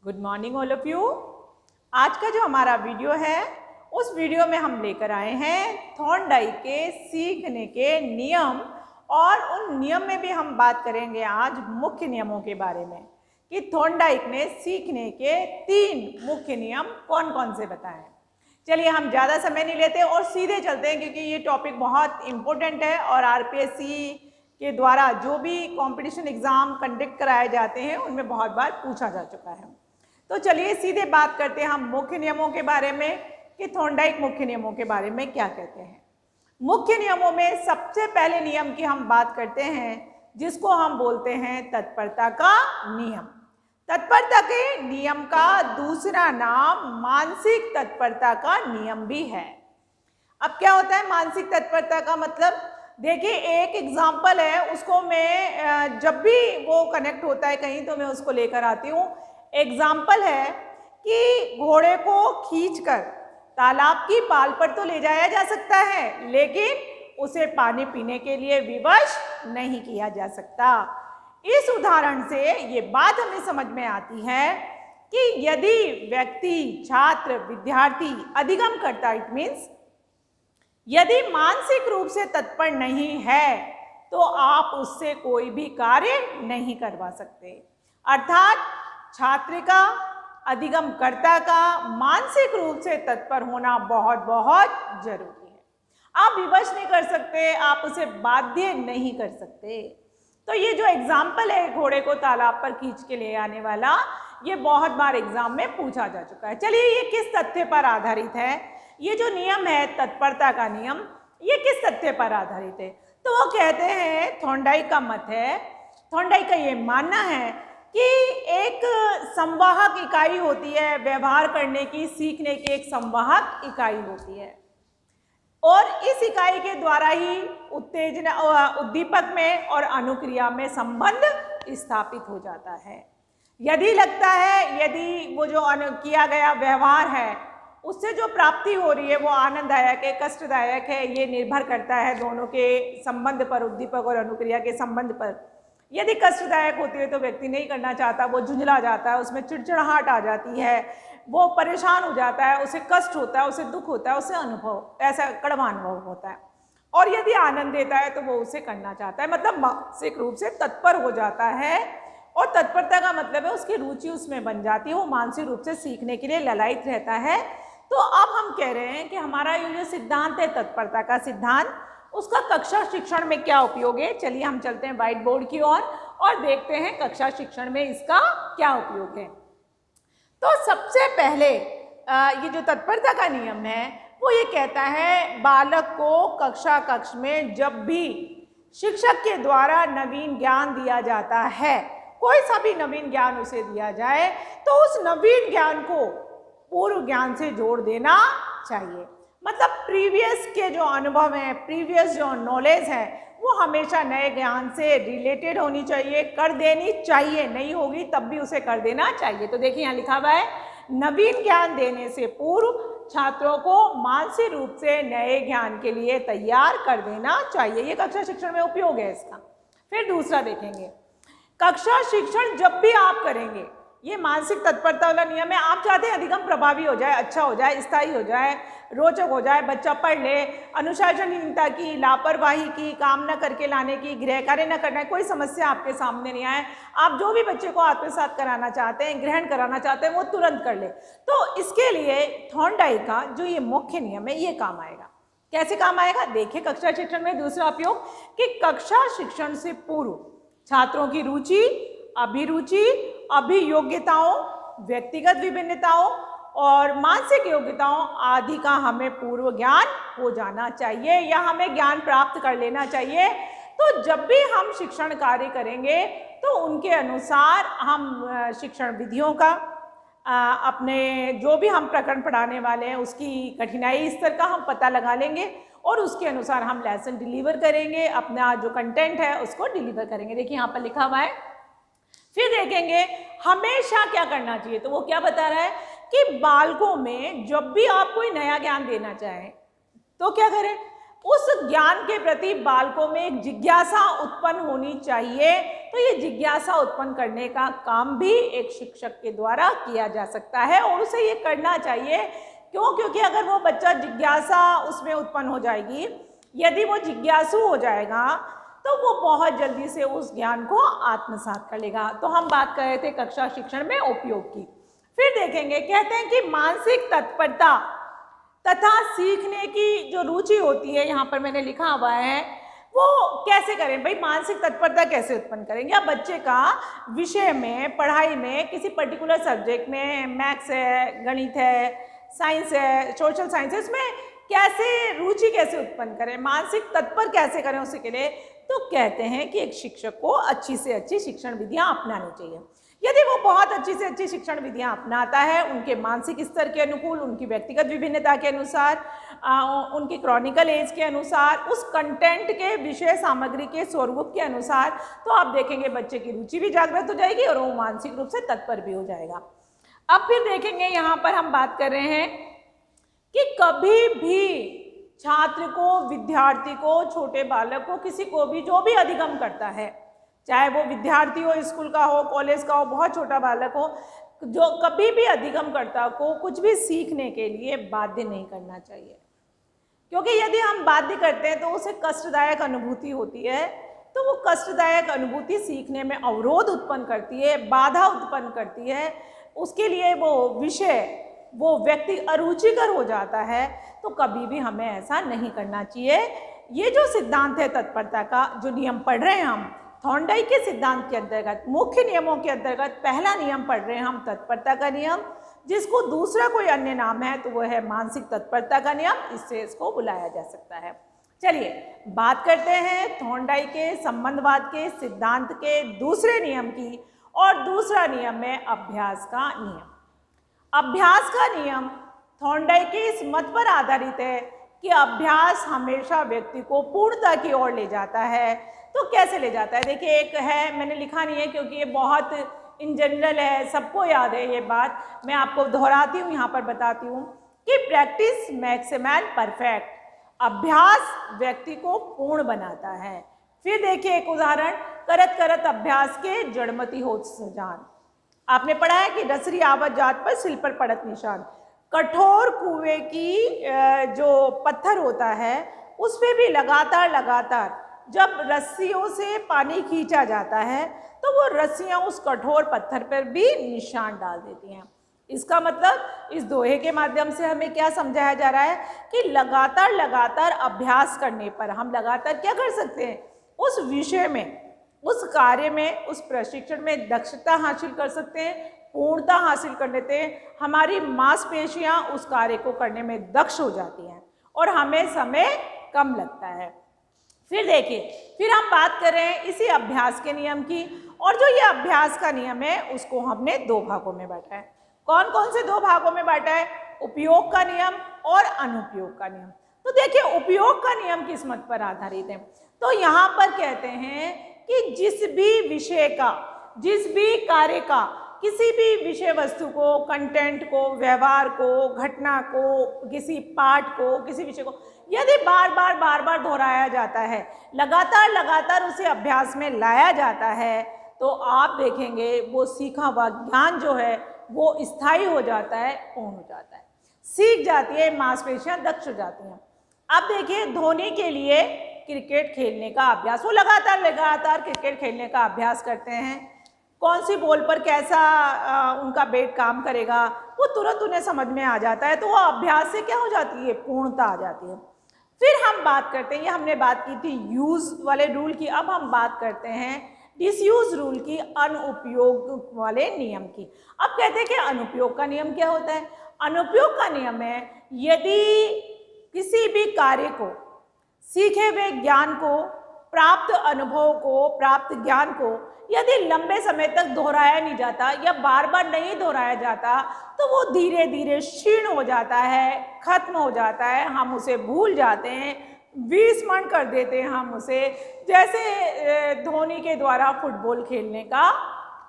Good morning all of you. आज का जो हमारा वीडियो है उस वीडियो में हम लेकर आए हैं थॉर्नडाइक के सीखने के नियम, और उन नियम में भी हम बात करेंगे आज मुख्य नियमों के बारे में कि थॉर्नडाइक ने सीखने के 3 मुख्य नियम कौन कौन से बताए। चलिए हम ज़्यादा समय नहीं लेते और सीधे चलते हैं क्योंकि ये टॉपिक बहुत इम्पोर्टेंट है और आरपीएससी के द्वारा जो भी कंपटीशन एग्ज़ाम कंडक्ट कराए जाते हैं उनमें बहुत बार पूछा जा चुका है। तो चलिए सीधे बात करते हैं हम मुख्य नियमों के बारे में कि थॉर्नडाइक मुख्य नियमों के बारे में क्या कहते हैं। मुख्य नियमों में सबसे पहले नियम की हम बात करते हैं जिसको हम बोलते हैं तत्परता का नियम। तत्परता के नियम का दूसरा नाम मानसिक तत्परता का नियम भी है। अब क्या होता है मानसिक तत्परता का मतलब? देखिए एक एग्जाम्पल है, उसको मैं जब भी वो कनेक्ट होता है कहीं तो मैं उसको लेकर आती हूँ। एग्जाम्पल है कि घोड़े को खींचकर तालाब की पाल पर तो ले जाया जा सकता है लेकिन उसे पानी पीने के लिए विवश नहीं किया जा सकता। इस उदाहरण से ये बात हमें समझ में आती है कि यदि व्यक्ति, छात्र, विद्यार्थी अधिगम करता, इट मीन्स यदि मानसिक रूप से तत्पर नहीं है तो आप उससे कोई भी कार्य नहीं करवा सकते। अर्थात छात्र का, अधिगमकर्ता का मानसिक रूप से तत्पर होना बहुत बहुत जरूरी है। आप विवश नहीं कर सकते, आप उसे बाध्य नहीं कर सकते। तो ये जो एग्जाम्पल है घोड़े को तालाब पर खींच के ले आने वाला, ये बहुत बार एग्जाम में पूछा जा चुका है। चलिए ये किस तथ्य पर आधारित है? ये जो नियम है तत्परता का नियम, ये किस तथ्य पर आधारित है? तो वो कहते हैं, थॉर्नडाइक का मत है, थॉर्नडाइक का ये मानना है कि एक संवाहक इकाई होती है, व्यवहार करने की, सीखने की एक संवाहक इकाई होती है और इस इकाई के द्वारा ही उत्तेजना, उद्दीपक में और अनुक्रिया में संबंध स्थापित हो जाता है। यदि लगता है यदि वो जो किया गया व्यवहार है उससे जो प्राप्ति हो रही है वो आनंददायक है, कष्टदायक है, ये निर्भर करता है दोनों के संबंध पर, उद्दीपक और अनुक्रिया के संबंध पर। यदि कष्टदायक होती है तो व्यक्ति नहीं करना चाहता, वो झुंझला जाता है, उसमें चिड़चिड़ाहट आ जाती है, वो परेशान हो जाता है, उसे कष्ट होता है, उसे दुख होता है, उसे अनुभव, ऐसा कड़वा अनुभव होता है। और यदि आनंद देता है तो वो उसे करना चाहता है, मतलब मानसिक रूप से तत्पर हो जाता है। और तत्परता का मतलब है उसकी रुचि उसमें बन जाती है, वो मानसिक रूप से सीखने के लिए ललायित रहता है। तो अब हम कह रहे हैं कि हमारा ये जो सिद्धांत है तत्परता का सिद्धांत, उसका कक्षा शिक्षण में क्या उपयोग है। चलिए हम चलते हैं व्हाइट बोर्ड की ओर और देखते हैं कक्षा शिक्षण में इसका क्या उपयोग है। तो सबसे पहले ये जो तत्परता का नियम है वो ये कहता है बालक को कक्ष में जब भी शिक्षक के द्वारा नवीन ज्ञान दिया जाता है, कोई सा भी नवीन ज्ञान उसे दिया जाए तो उस नवीन ज्ञान को पूर्व ज्ञान से जोड़ देना चाहिए। मतलब प्रीवियस के जो अनुभव हैं, प्रीवियस जो नॉलेज है वो हमेशा नए ज्ञान से रिलेटेड होनी चाहिए, कर देनी चाहिए, नहीं होगी तब भी उसे कर देना चाहिए। तो देखिए यहाँ लिखा हुआ है नवीन ज्ञान देने से पूर्व छात्रों को मानसिक रूप से नए ज्ञान के लिए तैयार कर देना चाहिए। ये कक्षा शिक्षण में उपयोग है इसका। फिर दूसरा देखेंगे, कक्षा शिक्षण जब भी आप करेंगे, ये मानसिक तत्परता वाला नियम है। आप चाहते हैं अधिगम प्रभावी हो जाए, अच्छा हो जाए, स्थायी हो जाए, रोचक हो जाए, बच्चा पढ़ ले, अनुशासनहीनता की, लापरवाही की, काम न करके लाने की, गृह कार्य न करना, कोई समस्या आपके सामने नहीं आए, आप जो भी बच्चे को आत्मसात कराना चाहते हैं, ग्रहण कराना चाहते हैं, वो तुरंत कर ले। तो इसके लिए थॉर्नडाइक का जो ये मुख्य नियम है ये काम आएगा। कैसे काम आएगा? देखिए कक्षा शिक्षण में दूसरा उपयोग कि कक्षा शिक्षण से पूर्व छात्रों की रुचि, अभिरुचि, अभियोग्यताओं, व्यक्तिगत विभिन्नताओं और मानसिक योग्यताओं आदि का हमें पूर्व ज्ञान हो जाना चाहिए या हमें ज्ञान प्राप्त कर लेना चाहिए। तो जब भी हम शिक्षण कार्य करेंगे तो उनके अनुसार हम शिक्षण विधियों का, अपने जो भी हम प्रकरण पढ़ाने वाले हैं उसकी कठिनाई स्तर का हम पता लगा लेंगे और उसके अनुसार हम लेसन डिलीवर करेंगे, अपना जो कंटेंट है उसको डिलीवर करेंगे। देखिए यहाँ पर लिखा हुआ है। फिर देखेंगे हमेशा क्या करना चाहिए, तो वो क्या बता रहा है कि बालकों में जब भी आप कोई नया ज्ञान देना चाहें तो क्या करें, उस ज्ञान के प्रति बालकों में एक जिज्ञासा उत्पन्न होनी चाहिए। तो ये जिज्ञासा उत्पन्न करने का काम भी एक शिक्षक के द्वारा किया जा सकता है और उसे ये करना चाहिए। क्यों? क्योंकि अगर वो बच्चा जिज्ञासा उसमें उत्पन्न हो जाएगी, यदि वो जिज्ञासु हो जाएगा तो वो बहुत जल्दी से उस ज्ञान को आत्मसात कर लेगा। तो हम बात कर रहे थे कक्षा शिक्षण में उपयोग की। फिर देखेंगे, कहते हैं कि मानसिक तत्परता तथा सीखने की जो रुचि होती है, यहाँ पर मैंने लिखा हुआ है, वो कैसे करें भाई? मानसिक तत्परता कैसे उत्पन्न करेंगे? अब बच्चे का विषय में, पढ़ाई में, किसी पर्टिकुलर सब्जेक्ट में, मैथ्स है, गणित है, साइंस है, सोशल साइंस है, इसमें कैसे रुचि कैसे उत्पन्न करें, मानसिक तत्पर कैसे करें उसी के लिए? तो कहते हैं कि एक शिक्षक को अच्छी से अच्छी शिक्षण विधियां अपनानी चाहिए। यदि वो बहुत अच्छी से अच्छी शिक्षण विधियां अपनाता है, उनके मानसिक स्तर के अनुकूल, उनकी व्यक्तिगत विभिन्नता के अनुसार, उनकी क्रॉनिकल एज के अनुसार, उस कंटेंट के, विषय सामग्री के स्वरूप के अनुसार, तो आप देखेंगे बच्चे की रुचि भी जागृत हो जाएगी और वो मानसिक रूप से तत्पर भी हो जाएगा। अब फिर देखेंगे, यहाँ पर हम बात कर रहे हैं कि कभी भी छात्र को, विद्यार्थी को, छोटे बालक को, किसी को भी जो भी अधिगम करता है, चाहे वो विद्यार्थी हो, स्कूल का हो, कॉलेज का हो, बहुत छोटा बालक हो, जो कभी भी अधिगमकर्ता को कुछ भी सीखने के लिए बाध्य नहीं करना चाहिए। क्योंकि यदि हम बाध्य करते हैं तो उसे कष्टदायक अनुभूति होती है, तो वो कष्टदायक अनुभूति सीखने में अवरोध उत्पन्न करती है, बाधा उत्पन्न करती है, उसके लिए वो विषय, वो व्यक्ति अरुचिकर हो जाता है। तो कभी भी हमें ऐसा नहीं करना चाहिए। ये जो सिद्धांत है तत्परता का, जो नियम पढ़ रहे हैं हम थॉर्नडाइक के सिद्धांत के अंतर्गत, मुख्य नियमों के अंतर्गत पहला नियम पढ़ रहे हैं हम तत्परता का नियम, जिसको दूसरा कोई अन्य नाम है तो वो है मानसिक तत्परता का नियम, इससे इसको बुलाया जा सकता है। चलिए बात करते हैं थॉर्नडाइक के संबंधवाद के सिद्धांत के दूसरे नियम की, और दूसरा नियम है अभ्यास का नियम। अभ्यास का नियम थॉर्नडाइक के इस मत पर आधारित है कि अभ्यास हमेशा व्यक्ति को पूर्णता की ओर ले जाता है। तो कैसे ले जाता है? देखिए, एक है, मैंने लिखा नहीं है क्योंकि ये बहुत इन जनरल है, सबको याद है ये बात, मैं आपको दोहराती हूँ, यहाँ पर बताती हूँ कि practice makes a man perfect, अभ्यास व्यक्ति को पूर्ण बनाता है। फिर देखिए एक उदाहरण, करत करत अभ्यास के जड़मती होत जान। आपने पढ़ा है कि रसरी आवत जात पर सिल पर पड़त निशान। कठोर कुएं की जो पत्थर होता है उस पर भी लगातार जब रस्सियों से पानी खींचा जाता है तो वो रस्सियां उस कठोर पत्थर पर भी निशान डाल देती हैं। इसका मतलब इस दोहे के माध्यम से हमें क्या समझाया जा रहा है कि लगातार अभ्यास करने पर हम लगातार क्या कर सकते हैं? उस विषय में, उस कार्य में, उस प्रशिक्षण में दक्षता हासिल कर सकते हैं, पूर्णता हासिल कर लेते हैं। हमारी मांसपेशियां उस कार्य को करने में दक्ष हो जाती हैं और हमें समय कम लगता है। फिर देखिए, फिर हम बात कर रहे हैं इसी अभ्यास के नियम की, और जो ये अभ्यास का नियम है उसको हमने दो भागों में बांटा है। कौन कौन से दो भागों में बांटा है? उपयोग का नियम और अनुपयोग का नियम। तो देखिए, उपयोग का नियम किस मत पर आधारित है? तो यहाँ पर कहते हैं कि जिस भी विषय का, जिस भी कार्य का, किसी भी विषय वस्तु को, कंटेंट को, व्यवहार को, घटना को, किसी पाठ को, किसी विषय को यदि बार बार दोहराया जाता है, लगातार उसे अभ्यास में लाया जाता है, तो आप देखेंगे वो सीखा हुआ ज्ञान जो है वो स्थायी हो जाता है, पूर्ण हो जाता है, सीख जाती है, मांसपेशियां दक्ष हो जाती हैं। अब देखिए, धोनी के लिए क्रिकेट खेलने का अभ्यास, वो लगातार क्रिकेट खेलने का अभ्यास करते हैं। कौन सी बॉल पर कैसा उनका बैट काम करेगा वो तुरंत उन्हें समझ में आ जाता है, तो वो अभ्यास से क्या हो जाती है? पूर्णता आ जाती है। फिर हम बात करते हैं, ये हमने बात की थी यूज वाले रूल की, अब हम बात करते हैं डिसयूज रूल की, अनुपयोग वाले नियम की। अब कहते हैं कि अनुपयोग का नियम क्या होता है? अनुपयोग का नियम है यदि किसी भी कार्य को, सीखे हुए ज्ञान को, प्राप्त अनुभव को, प्राप्त ज्ञान को यदि लंबे समय तक दोहराया नहीं जाता या बार नहीं दोहराया जाता, तो वो धीरे धीरे क्षीण हो जाता है, खत्म हो जाता है, हम उसे भूल जाते हैं, विस्मरण कर देते हैं हम उसे। जैसे धोनी के द्वारा फुटबॉल खेलने का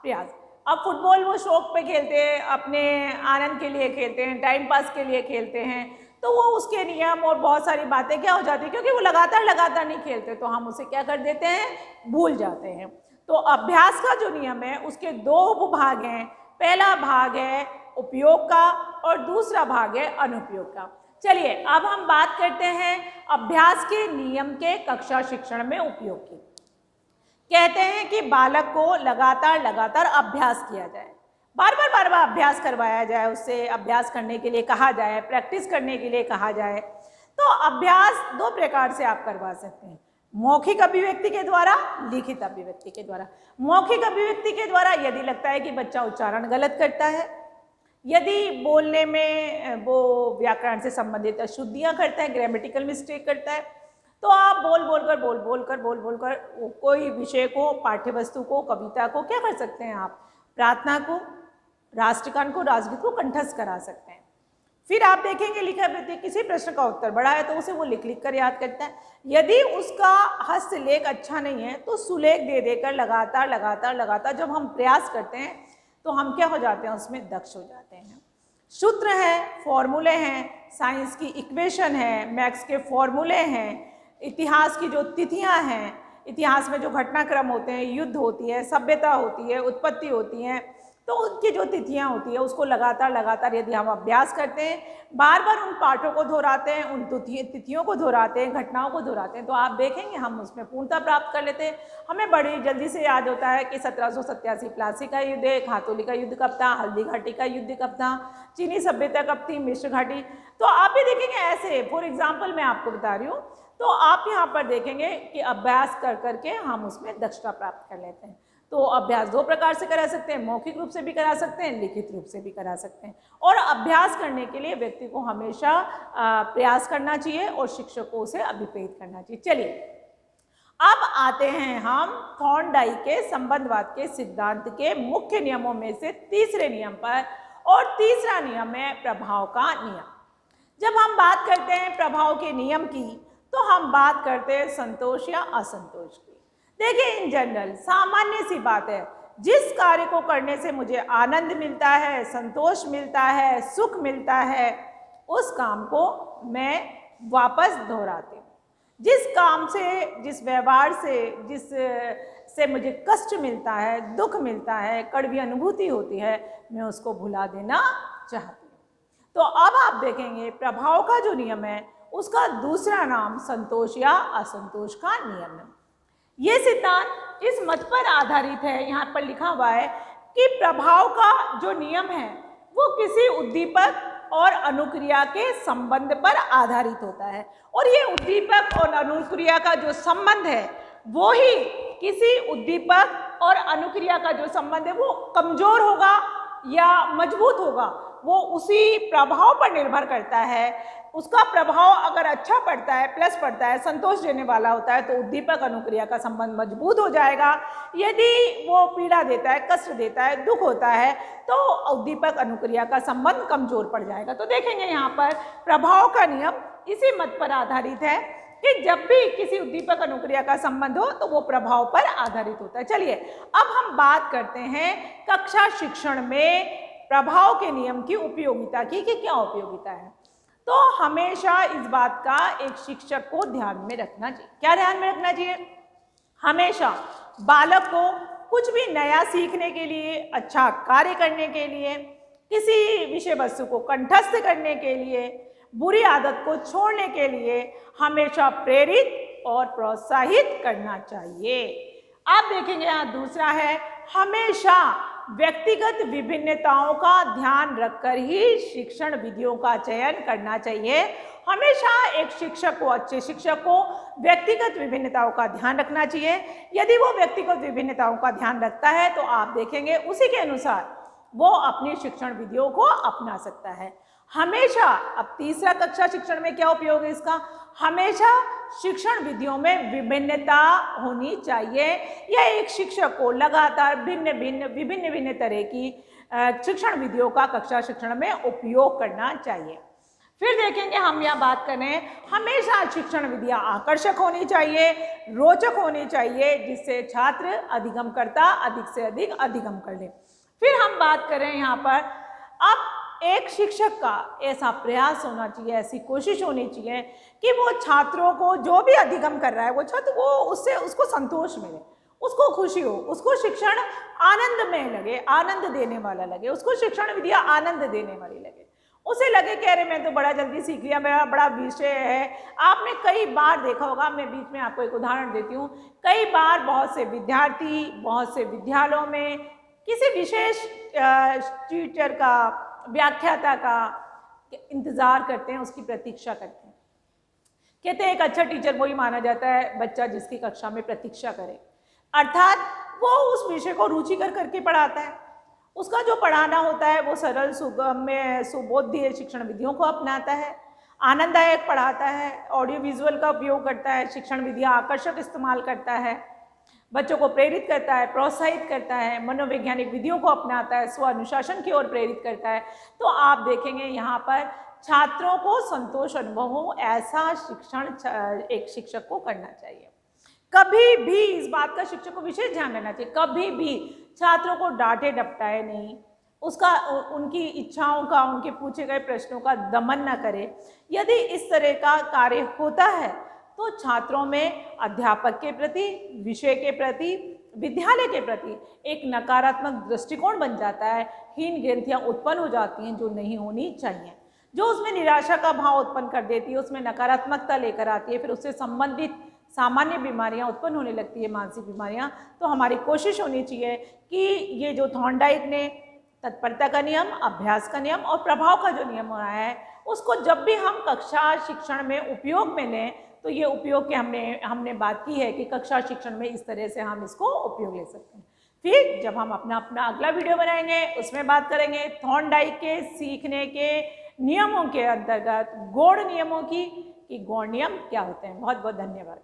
प्रयास। अब फुटबॉल वो शौक पे खेलते हैं, अपने आनंद के लिए खेलते हैं, टाइम पास के लिए खेलते हैं, तो वो उसके नियम और बहुत सारी बातें क्या हो जाती है, क्योंकि वो लगातार नहीं खेलते तो हम उसे क्या कर देते हैं, भूल जाते हैं। तो अभ्यास का जो नियम है उसके दो उपभाग हैं। पहला भाग है उपयोग का और दूसरा भाग है अनुपयोग का। चलिए अब हम बात करते हैं अभ्यास के नियम के कक्षा शिक्षण में उपयोग की। कहते हैं कि बालक को लगातार अभ्यास किया जाए, बार बार अभ्यास करवाया जाए, उससे अभ्यास करने के लिए कहा जाए, प्रैक्टिस करने के लिए कहा जाए। तो अभ्यास दो प्रकार से आप करवा सकते हैं, मौखिक अभिव्यक्ति के द्वारा, लिखित अभिव्यक्ति के द्वारा। मौखिक अभिव्यक्ति के द्वारा यदि लगता है कि बच्चा उच्चारण गलत करता है, यदि बोलने में वो व्याकरण से संबंधित अशुद्धियाँ करता है, ग्रामेटिकल मिस्टेक करता है, तो आप बोल कर कोई विषय को, पाठ्य वस्तु को, कविता को क्या कर सकते हैं, आप प्रार्थना को, राष्ट्रगान को, राजगीत को कंठस्थ करा सकते हैं। फिर आप देखेंगे लिखा व्यक्ति किसी प्रश्न का उत्तर बड़ा है तो उसे वो लिख कर याद करता है। यदि उसका हस्तलेख अच्छा नहीं है तो सुलेख दे देकर लगातार जब हम प्रयास करते हैं तो हम क्या हो जाते हैं, उसमें दक्ष हो जाते हैं। सूत्र हैं, फॉर्मूले हैं, साइंस की इक्वेशन है, मैथ्स के फॉर्मूले हैं, इतिहास की जो तिथियां हैं, इतिहास में जो घटनाक्रम होते हैं, युद्ध होती है, सभ्यता होती है, उत्पत्ति होती है, तो उनकी जो तिथियां होती है उसको लगातार यदि हम अभ्यास करते हैं, बार उन पाठों को दोहराते हैं, उन तिथियों को दोहराते हैं, घटनाओं को दोहराते हैं, तो आप देखेंगे हम उसमें पूर्णता प्राप्त कर लेते हैं। हमें बड़ी जल्दी से याद होता है कि 1787 प्लासी का युद्ध, खातोली का युद्ध कब था, हल्दी घाटी का युद्ध कब था, चीनी सभ्यता कब थी, मिश्र घाटी। तो आप भी देखेंगे ऐसे, फॉर एग्जाम्पल मैं आपको बता रही हूँ, तो आप यहाँ पर देखेंगे कि अभ्यास करके हम उसमें दक्षता प्राप्त कर लेते हैं। तो अभ्यास दो प्रकार से करा सकते हैं, मौखिक रूप से भी करा सकते हैं, लिखित रूप से भी करा सकते हैं। और अभ्यास करने के लिए व्यक्ति को हमेशा प्रयास करना चाहिए और शिक्षक को उसे अभिप्रेरित करना चाहिए। चलिए अब आते हैं हम थॉर्नडाइक के संबंधवाद के सिद्धांत के मुख्य नियमों में से तीसरे नियम पर, और तीसरा नियम है प्रभाव का नियम। जब हम बात करते हैं प्रभाव के नियम की तो हम बात करते हैं संतोष या असंतोष की। देखिए इन जनरल सामान्य सी बात है, जिस कार्य को करने से मुझे आनंद मिलता है, संतोष मिलता है, सुख मिलता है, उस काम को मैं वापस दोहराती हूँ। जिस काम से, जिस व्यवहार से, जिससे मुझे कष्ट मिलता है, दुख मिलता है, कड़वी अनुभूति होती है, मैं उसको भुला देना चाहती हूँ। तो अब आप देखेंगे प्रभाव का जो नियम है उसका दूसरा नाम संतोष या असंतोष का नियम है। ये सिद्धांत इस मत पर आधारित है, यहाँ पर लिखा हुआ है कि प्रभाव का जो नियम है वो किसी उद्दीपक और अनुक्रिया के संबंध पर आधारित होता है, और ये उद्दीपक और अनुक्रिया का जो संबंध है वो ही किसी उद्दीपक और अनुक्रिया का जो संबंध है वो कमजोर होगा या मजबूत होगा, वो उसी प्रभाव पर निर्भर करता है। उसका प्रभाव अगर अच्छा पड़ता है, प्लस पड़ता है, संतोष देने वाला होता है, तो उद्दीपक अनुक्रिया का संबंध मजबूत हो जाएगा। यदि वो पीड़ा देता है, कष्ट देता है, दुख होता है, तो उद्दीपक अनुक्रिया का संबंध कमजोर पड़ जाएगा। तो देखेंगे यहाँ पर प्रभाव का नियम इसी मत पर आधारित है कि जब भी किसी उद्दीपक अनुक्रिया का संबंध हो तो वो प्रभाव पर आधारित होता है। चलिए अब हम बात करते हैं कक्षा शिक्षण में प्रभाव के नियम की उपयोगिता की, कि क्या उपयोगिता है। तो हमेशा इस बात का एक शिक्षक को ध्यान में रखना चाहिए। क्या ध्यान में रखना चाहिए? हमेशा बालक को कुछ भी नया सीखने के लिए, अच्छा कार्य करने के लिए, किसी विषय वस्तु को कंठस्थ करने के लिए, बुरी आदत को छोड़ने के लिए हमेशा प्रेरित और प्रोत्साहित करना चाहिए। आप देखेंगे यहाँ दूसरा है, हमेशा व्यक्तिगत विभिन्नताओं का ध्यान रखकर ही शिक्षण विधियों का चयन करना चाहिए। हमेशा एक शिक्षक को, अच्छे शिक्षक को व्यक्तिगत विभिन्नताओं का ध्यान रखना चाहिए। यदि वो व्यक्तिगत विभिन्नताओं का ध्यान रखता है तो आप देखेंगे उसी के अनुसार वो अपनी शिक्षण विधियों को अपना सकता है। हमेशा, अब तीसरा कक्षा शिक्षण में क्या उपयोग है इसका, हमेशा शिक्षण विधियों में विभिन्नता होनी चाहिए। यह एक शिक्षक को लगातार विभिन्न तरह की शिक्षण विधियों का कक्षा शिक्षण में उपयोग करना चाहिए। फिर देखेंगे हम यहाँ बात करें, हमेशा शिक्षण विधियाँ आकर्षक होनी चाहिए, रोचक होनी चाहिए, जिससे छात्र अधिगमकर्ता अधिक से अधिक अधिगम कर ले। फिर हम बात करें यहाँ पर, अब एक शिक्षक का ऐसा प्रयास होना चाहिए, ऐसी कोशिश होनी चाहिए कि वो छात्रों को जो भी अधिगम कर रहा है वो छात्र वो उससे उसको संतोष मिले, उसको खुशी हो, उसको शिक्षण आनंदमय लगे, आनंद देने वाला लगे, उसको शिक्षण विद्या आनंद देने वाली लगे, उसे लगे कि अरे मैं तो बड़ा जल्दी सीख लिया, मेरा बड़ा विषय है। आपने कई बार देखा होगा, मैं बीच में आपको एक उदाहरण देती हूँ, कई बार बहुत से विद्यार्थी बहुत से विद्यालयों में किसी विशेष टीचर का, व्याख्याता का इंतज़ार करते हैं, उसकी प्रतीक्षा करते हैं। कहते हैं एक अच्छा टीचर वही माना जाता है बच्चा जिसकी कक्षा में प्रतीक्षा करे, अर्थात वो उस विषय को रुचिकर करके पढ़ाता है, उसका जो पढ़ाना होता है वो सरल सुगम्य सुबोध्य शिक्षण विधियों को अपनाता है, आनंददायक पढ़ाता है, ऑडियो विजुअल का उपयोग करता है, शिक्षण विधियाँ आकर्षक इस्तेमाल करता है, बच्चों को प्रेरित करता है, प्रोत्साहित करता है, मनोवैज्ञानिक विधियों को अपनाता है, स्व अनुशासन की ओर प्रेरित करता है। तो आप देखेंगे यहाँ पर छात्रों को संतोष अनुभव हो, ऐसा शिक्षण एक शिक्षक को करना चाहिए। कभी भी इस बात का शिक्षक को विशेष ध्यान देना चाहिए, कभी भी छात्रों को डांटे डपटाए नहीं, उसका उनकी इच्छाओं का, उनके पूछे गए प्रश्नों का दमन न करे। यदि इस तरह का कार्य होता है तो छात्रों में अध्यापक के प्रति, विषय के प्रति, विद्यालय के प्रति एक नकारात्मक दृष्टिकोण बन जाता है, हीन ग्रंथियाँ उत्पन्न हो जाती हैं जो नहीं होनी चाहिए, जो उसमें निराशा का भाव उत्पन्न कर देती है, उसमें नकारात्मकता लेकर आती है, फिर उससे संबंधित सामान्य बीमारियां उत्पन्न होने लगती है, मानसिक बीमारियां। तो हमारी कोशिश होनी चाहिए कि ये जो थॉर्नडाइक ने तत्परता का नियम, अभ्यास का नियम और प्रभाव का जो नियम बनाया है, उसको जब भी हम कक्षा शिक्षण में उपयोग में लें तो ये उपयोग के हमने बात की है कि कक्षा शिक्षण में इस तरह से हम इसको उपयोग ले सकते हैं। फिर जब हम अपना अगला वीडियो बनाएंगे उसमें बात करेंगे थॉर्नडाइक के सीखने के नियमों के अंतर्गत गौड़ नियमों की, कि गौड़ नियम क्या होते हैं। बहुत बहुत धन्यवाद।